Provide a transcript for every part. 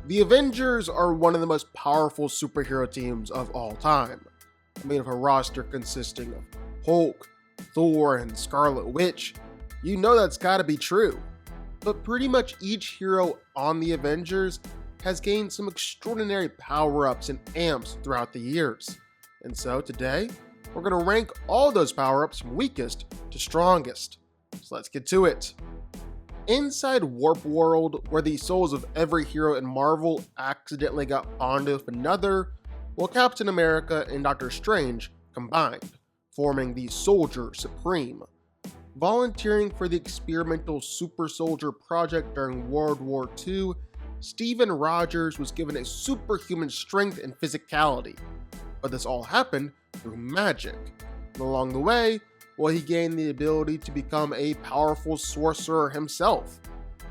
The Avengers are one of the most powerful superhero teams of all time. Made of a roster consisting of Hulk, Thor, and Scarlet Witch, you know that's gotta be true. But pretty much each hero on the Avengers has gained some extraordinary power-ups and amps throughout the years. And so today, we're gonna rank all those power-ups from weakest to strongest. So let's get to it. Inside Warp World, where the souls of every hero in Marvel accidentally got bonded with another, well, Captain America and Doctor Strange combined, forming the Soldier Supreme. Volunteering for the experimental Super Soldier project during World War II, Steven Rogers was given a superhuman strength and physicality, but this all happened through magic. And along the way, well, he gained the ability to become a powerful sorcerer himself.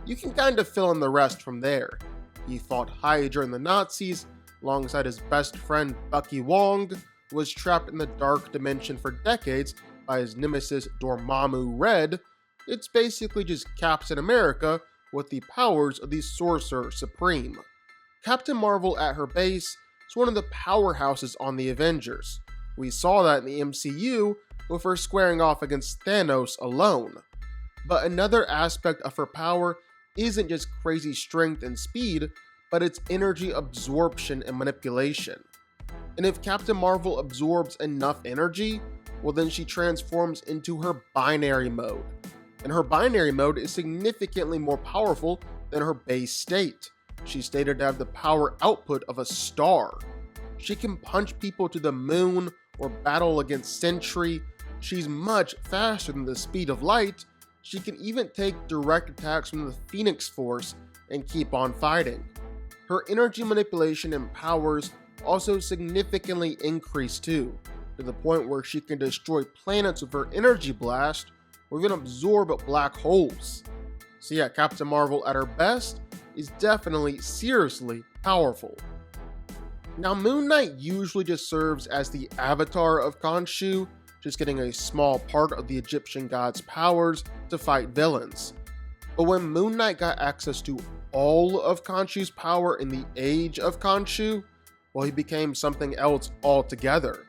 You can kind of fill in the rest from there. He fought Hydra and the Nazis, alongside his best friend Bucky Wong, who was trapped in the dark dimension for decades by his nemesis Dormammu Red. It's basically just Captain America with the powers of the Sorcerer Supreme. Captain Marvel at her base is one of the powerhouses on the Avengers. We saw that in the MCU with her squaring off against Thanos alone. But another aspect of her power isn't just crazy strength and speed, but its energy absorption and manipulation. And if Captain Marvel absorbs enough energy, well, then she transforms into her binary mode. And her binary mode is significantly more powerful than her base state. She's stated to have the power output of a star. She can punch people to the moon or battle against Sentry. She's much faster than the speed of light. She can even take direct attacks from the Phoenix Force and keep on fighting. Her energy manipulation and powers also significantly increase too, to the point where she can destroy planets with her energy blast or even absorb black holes. So yeah, Captain Marvel at her best is definitely seriously powerful. Now, Moon Knight usually just serves as the avatar of Konshu, just getting a small part of the Egyptian god's powers to fight villains. But when Moon Knight got access to all of Khonshu's power in the Age of Khonshu, well, he became something else altogether.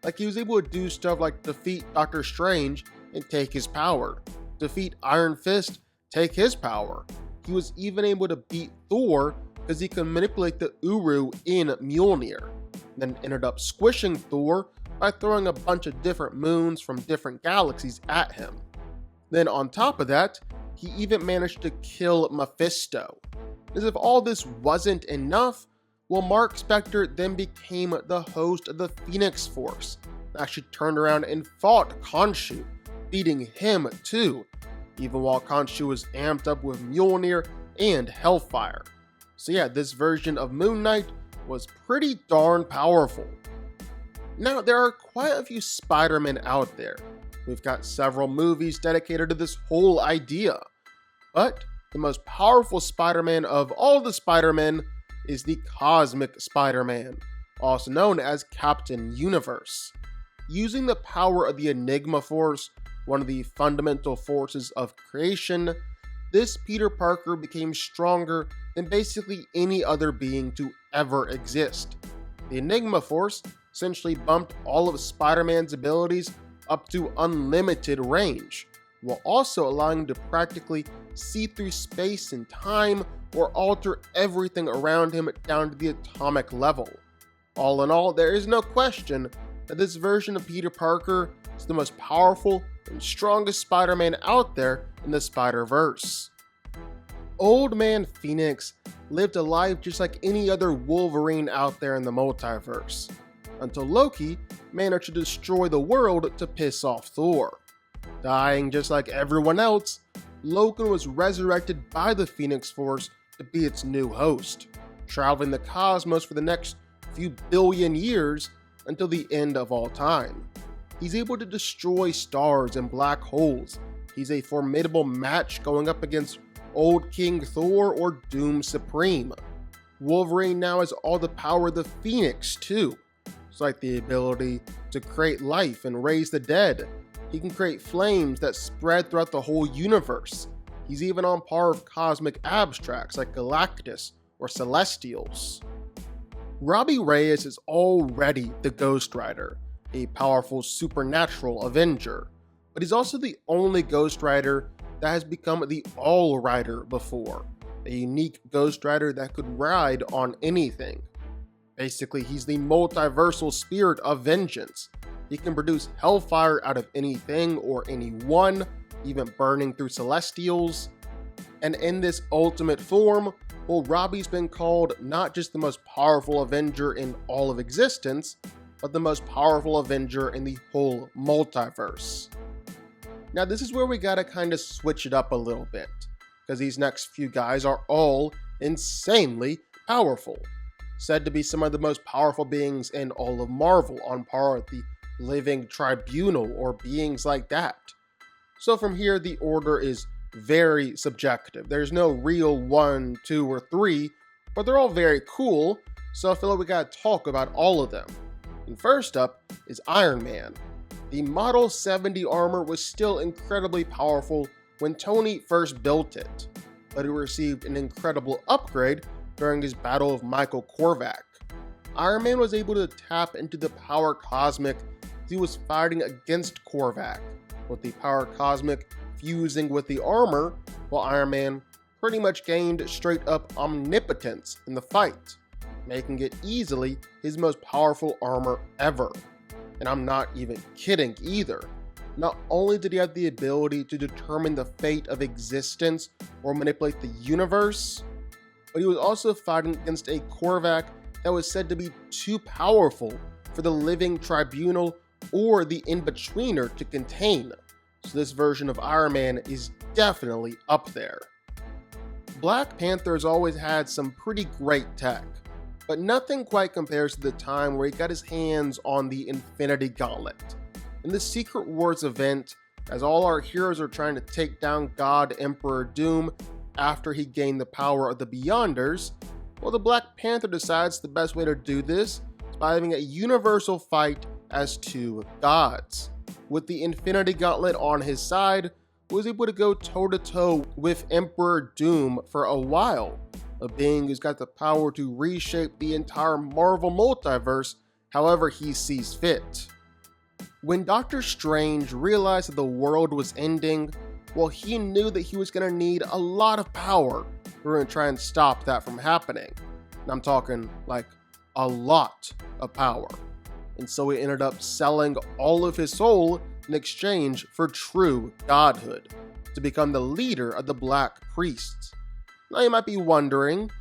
Like, he was able to do stuff like defeat Doctor Strange and take his power, defeat Iron Fist, take his power. He was even able to beat Thor because he could manipulate the Uru in Mjolnir, then ended up squishing Thor by throwing a bunch of different moons from different galaxies at him. Then on top of that, he even managed to kill Mephisto. As if all this wasn't enough, well, Mark Spector then became the host of the Phoenix Force, and actually turned around and fought Khonshu, beating him too, even while Khonshu was amped up with Mjolnir and Hellfire. So yeah, this version of Moon Knight was pretty darn powerful. Now, there are quite a few Spider-Men out there. We've got several movies dedicated to this whole idea. But the most powerful Spider-Man of all the Spider-Men is the Cosmic Spider-Man, also known as Captain Universe. Using the power of the Enigma Force, one of the fundamental forces of creation, this Peter Parker became stronger than basically any other being to ever exist. The Enigma Force essentially bumped all of Spider-Man's abilities up to unlimited range, while also allowing him to practically see through space and time or alter everything around him down to the atomic level. All in all, there is no question that this version of Peter Parker is the most powerful and strongest Spider-Man out there in the Spider-Verse. Old Man Phoenix lived a life just like any other Wolverine out there in the multiverse, until Loki managed to destroy the world to piss off Thor. Dying just like everyone else, Loki was resurrected by the Phoenix Force to be its new host, traveling the cosmos for the next few billion years until the end of all time. He's able to destroy stars and black holes. He's a formidable match going up against Old King Thor or Doom Supreme. Wolverine now has all the power of the Phoenix too. It's like the ability to create life and raise the dead. He can create flames that spread throughout the whole universe. He's even on par with cosmic abstracts like Galactus or Celestials. Robbie Reyes is already the Ghost Rider, a powerful supernatural Avenger, but he's also the only Ghost Rider that has become the All Rider before, a unique Ghost Rider that could ride on anything. Basically, he's the multiversal spirit of vengeance. He can produce hellfire out of anything or anyone, even burning through Celestials. And in this ultimate form, well, Robbie's been called not just the most powerful Avenger in all of existence, but the most powerful Avenger in the whole multiverse. Now this is where we gotta kind of switch it up a little bit, because these next few guys are all insanely powerful. Said to be some of the most powerful beings in all of Marvel, on par with the Living Tribunal or beings like that. So from here, the order is very subjective. There's no real 1, 2, or 3, but they're all very cool, so I feel like we gotta talk about all of them. And first up is Iron Man. The Model 70 armor was still incredibly powerful when Tony first built it, but it received an incredible upgrade during his battle of Michael Korvac. Iron Man was able to tap into the power cosmic as he was fighting against Korvac, with the power cosmic fusing with the armor, while Iron Man pretty much gained straight up omnipotence in the fight, making it easily his most powerful armor ever. And I'm not even kidding either. Not only did he have the ability to determine the fate of existence or manipulate the universe, but he was also fighting against a Korvac that was said to be too powerful for the Living Tribunal or the In-Betweener to contain. So this version of Iron Man is definitely up there. Black Panther has always had some pretty great tech, but nothing quite compares to the time where he got his hands on the Infinity Gauntlet. In the Secret Wars event, as all our heroes are trying to take down God Emperor Doom after he gained the power of the Beyonders, well, the Black Panther decides the best way to do this is by having a universal fight as two gods. With the Infinity Gauntlet on his side, he was able to go toe-to-toe with Emperor Doom for a while, a being who's got the power to reshape the entire Marvel multiverse however he sees fit. When Doctor Strange realized that the world was ending, well, he knew that he was going to need a lot of power in order to try and stop that from happening. And I'm talking like a lot of power. And so he ended up selling all of his soul in exchange for true godhood, to become the leader of the Black Priests. Now you might be wondering,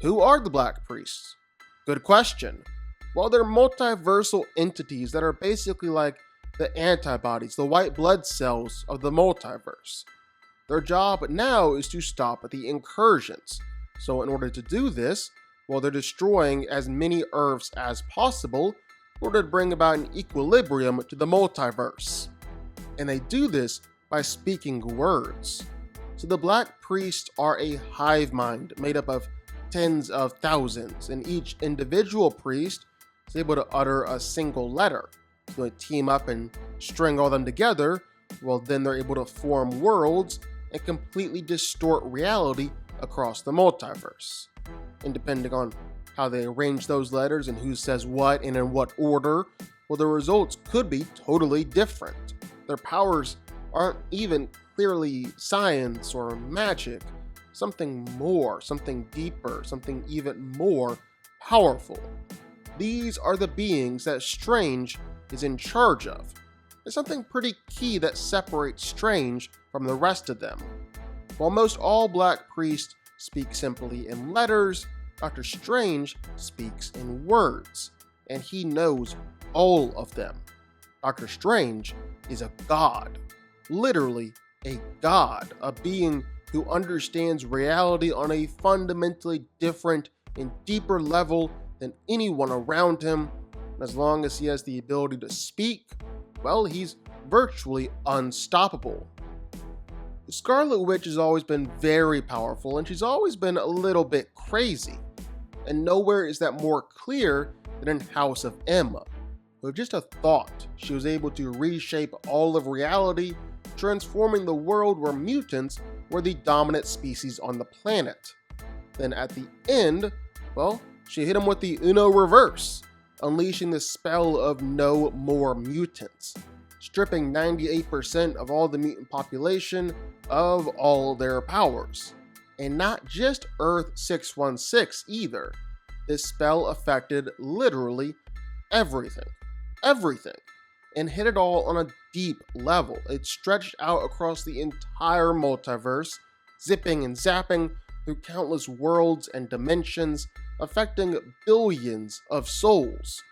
who are the Black Priests? Good question. Well, they're multiversal entities that are basically like the antibodies, the white blood cells of the multiverse. Their job now is to stop the incursions. So in order to do this, well, they're destroying as many Earths as possible in order to bring about an equilibrium to the multiverse. And they do this by speaking words. So the Black Priests are a hive mind made up of tens of thousands, and each individual priest is able to utter a single letter. So they team up and string all them together, well then they're able to form worlds and completely distort reality across the multiverse. And depending on how they arrange those letters and who says what and in what order, well, the results could be totally different. Their powers aren't even clearly science or magic, something more, something deeper, something even more powerful. These are the beings that Strange is in charge of. There's something pretty key that separates Strange from the rest of them. While most all Black Priests speak simply in letters, Dr. Strange speaks in words, and he knows all of them. Dr. Strange is a god, literally a god, a being who understands reality on a fundamentally different and deeper level than anyone around him. And as long as he has the ability to speak, well, he's virtually unstoppable. The Scarlet Witch has always been very powerful, and she's always been a little bit crazy. And nowhere is that more clear than in House of M. With just a thought, she was able to reshape all of reality, transforming the world where mutants were the dominant species on the planet. Then at the end, well, she hit him with the Uno reverse, unleashing the spell of no more mutants, stripping 98% of all the mutant population of all their powers. And not just Earth 616 either. This spell affected literally everything, and hit it all on a deep level. It stretched out across the entire multiverse, zipping and zapping through countless worlds and dimensions, affecting billions of souls.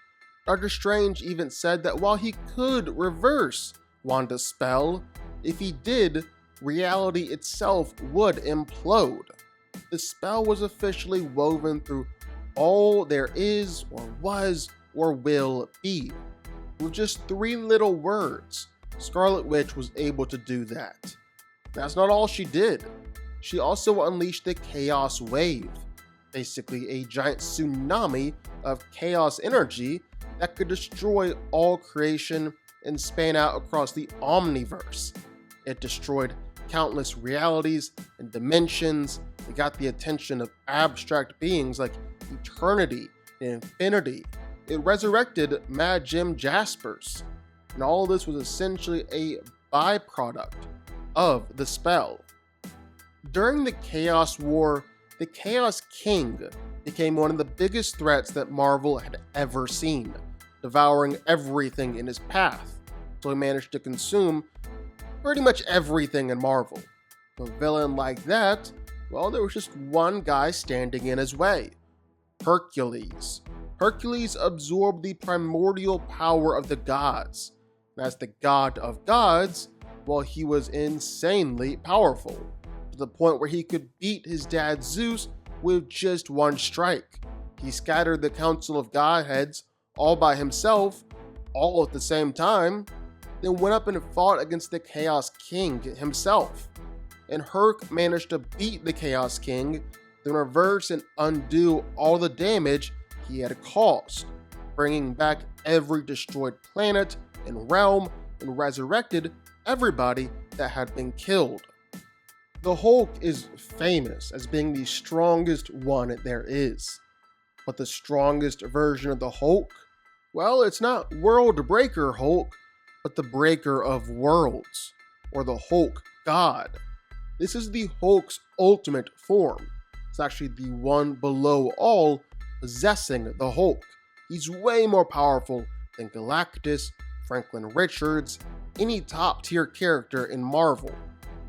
Doctor Strange even said that while he could reverse Wanda's spell, if he did, reality itself would implode. The spell was officially woven through all there is, or was, or will be. With just 3 little words, Scarlet Witch was able to do that. That's not all she did. She also unleashed the Chaos Wave, basically a giant tsunami of chaos energy that could destroy all creation and span out across the Omniverse. It destroyed countless realities and dimensions. It got the attention of abstract beings like eternity and infinity. It resurrected Mad Jim Jaspers. And all of this was essentially a byproduct of the spell. During the Chaos War, the Chaos King became one of the biggest threats that Marvel had ever seen, devouring everything in his path. So he managed to consume pretty much everything in Marvel. A villain like that, well, there was just one guy standing in his way: Hercules. Hercules absorbed the primordial power of the gods. As the god of gods, well, he was insanely powerful, to the point where he could beat his dad Zeus with just one strike. He scattered the Council of Godheads all by himself, all at the same time, then went up and fought against the Chaos King himself. And Herc managed to beat the Chaos King, then reverse and undo all the damage he had caused, bringing back every destroyed planet and realm, and resurrected everybody that had been killed. The Hulk is famous as being the strongest one there is. But the strongest version of the Hulk? Well, it's not World Breaker Hulk, but the Breaker of Worlds, or the Hulk God. This is the Hulk's ultimate form. It's actually the one below all, possessing the Hulk. He's way more powerful than Galactus, Franklin Richards, any top tier character in Marvel.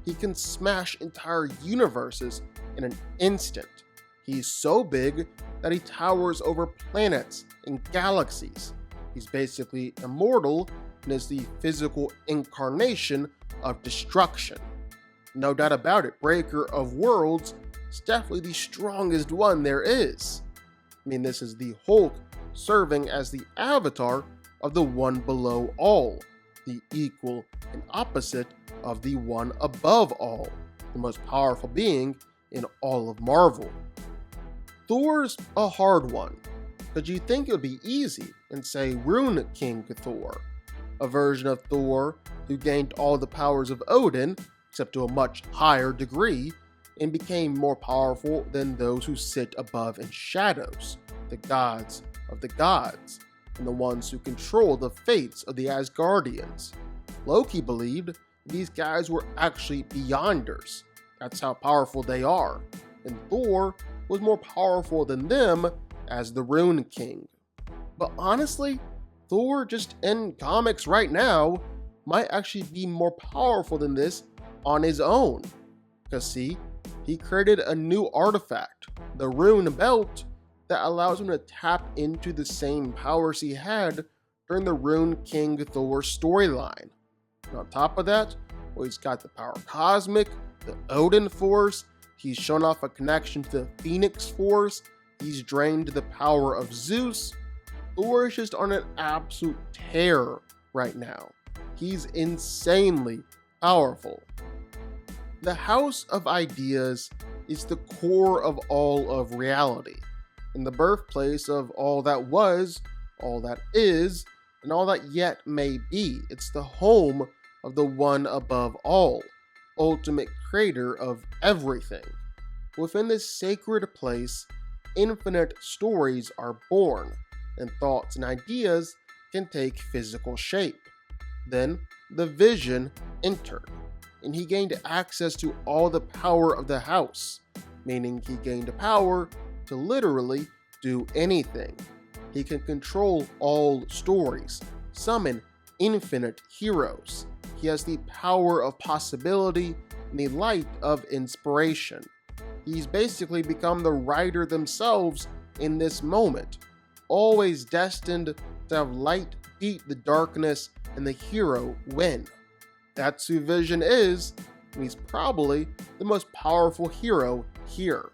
He can smash entire universes in an instant. He's so big that he towers over planets and galaxies. He's basically immortal and is the physical incarnation of destruction. No doubt about it, Breaker of Worlds is definitely the strongest one there is. I mean, this is the Hulk serving as the avatar of the one below all, the equal and opposite of the one above all, the most powerful being in all of Marvel. Thor's a hard one, because you'd think it would be easy and say Rune King Thor, a version of Thor who gained all the powers of Odin, except to a much higher degree, and became more powerful than those who sit above in shadows, the gods of the gods, and the ones who control the fates of the Asgardians. Loki believed these guys were actually Beyonders. That's how powerful they are. And Thor was more powerful than them as the Rune King. But honestly, Thor just in comics right now might actually be more powerful than this on his own. Because see, he created a new artifact, the Rune Belt, that allows him to tap into the same powers he had during the Rune King Thor storyline. And on top of that, well, he's got the power cosmic, the Odin Force, he's shown off a connection to the Phoenix Force, he's drained the power of Zeus. Thor is just on an absolute tear right now. He's insanely powerful. The House of Ideas is the core of all of reality, and the birthplace of all that was, all that is, and all that yet may be. It's the home of the one above all, ultimate creator of everything. Within this sacred place, infinite stories are born, and thoughts and ideas can take physical shape. Then, the Vision entered, and he gained access to all the power of the house, meaning he gained the power to literally do anything. He can control all stories, summon infinite heroes. He has the power of possibility and the light of inspiration. He's basically become the writer themselves in this moment, always destined to have light beat the darkness and the hero win. That's who Vision is, and he's probably the most powerful hero here.